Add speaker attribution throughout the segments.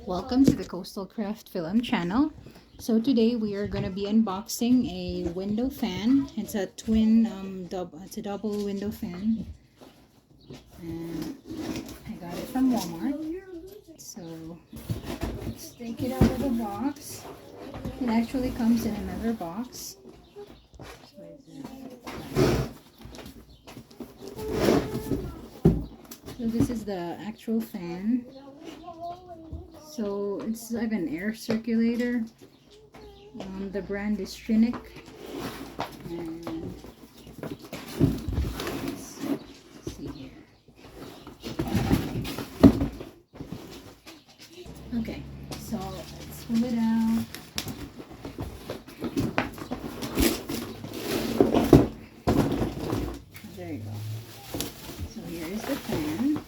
Speaker 1: Welcome to the Coastal Craft Film channel. So today we are going to be unboxing a window fan. It's a twin it's a double window fan. And I got it from Walmart. So let's take it out of the box. It actually comes in another box. So this is the actual fan. So it's like an air circulator. The brand is Shinic. And let's see here. Okay, so let's pull it out. There you go. So here is the fan.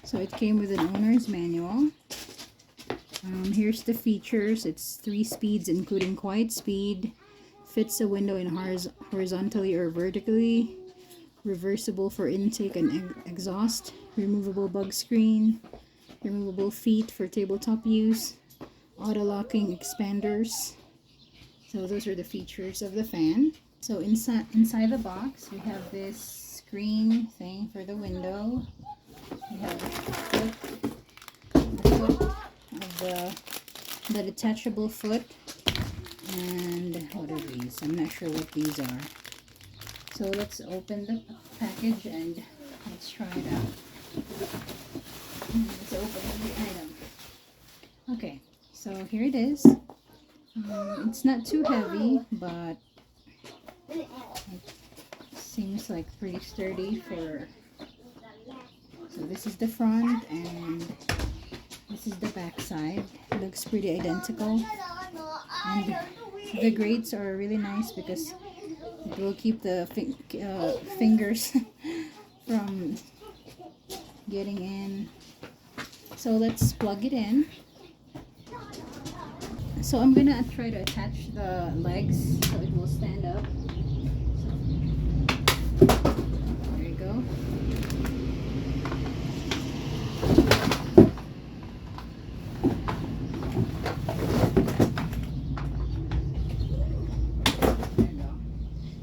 Speaker 1: So it came with an owner's manual. Here's the features. It's 3 speeds including quiet speed. Fits a window in horizontally or vertically. Reversible for intake and exhaust. Removable bug screen. Removable feet for tabletop use. Auto locking expanders. So those are the features of the fan. So inside the box we have this screen thing for the window. We have the foot of the detachable foot, and what are these? I'm not sure what these are. So let's open the package and let's try it out. Let's open the item. Okay, so here it is. It's not too heavy, but it seems like pretty sturdy for. So this is the front and this is the back side. It looks pretty identical. And the grates are really nice because it will keep the fingers from getting in. So let's plug it in. So I'm gonna try to attach the legs so it will stand up. So, there you go.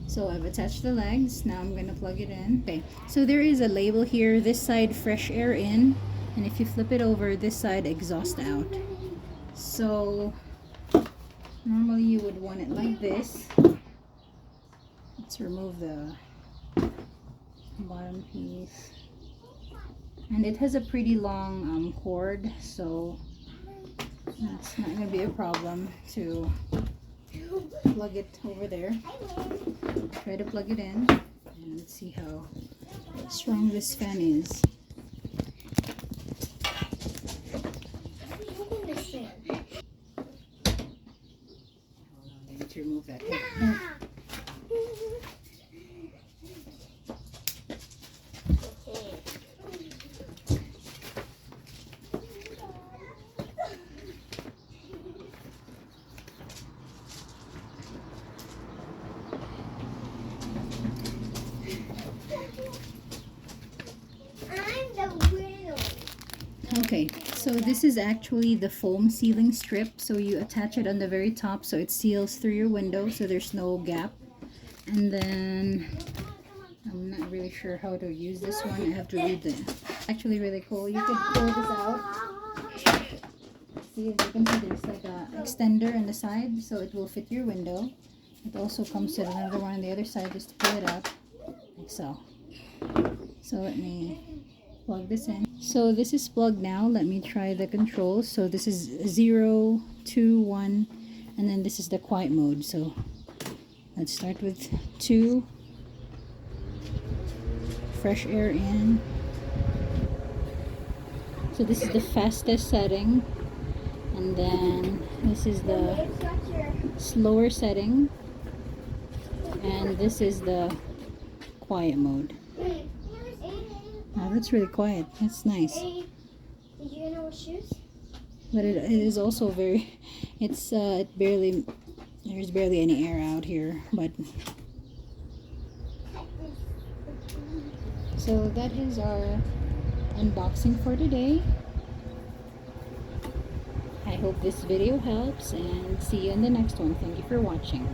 Speaker 1: So I've attached the legs. Now I'm going to plug it in. Okay, so there is a label here. This side fresh air in, and if you flip it over, this side exhaust out. So normally you would want it like this. Let's remove the bottom piece. And it has a pretty long cord, so it's not going to be a problem to plug it over there. Try to plug it in and let's see how strong this fan is. Hold on, I need to remove that. Okay, so this is actually the foam sealing strip. So you attach it on the very top so it seals through your window so there's no gap. And then I'm not really sure how to use this one. I have to read the. Actually, really cool. You could pull this out. See, as you can see, there's like a extender on the side so it will fit your window. It also comes with another one on the other side just to pull it up, like so. So let me plug this in. So this is plugged now. Let me try the controls. So this is 0, 2, 1, and then this is the quiet mode. So let's start with 2. Fresh air in. So this is the fastest setting, and then this is the slower setting, and this is the quiet mode. Oh, that's really quiet. That's nice.
Speaker 2: Did you know what shoes?
Speaker 1: But it is also very. It barely. There's barely any air out here, but. So that is our unboxing for today. I hope this video helps and see you in the next one. Thank you for watching.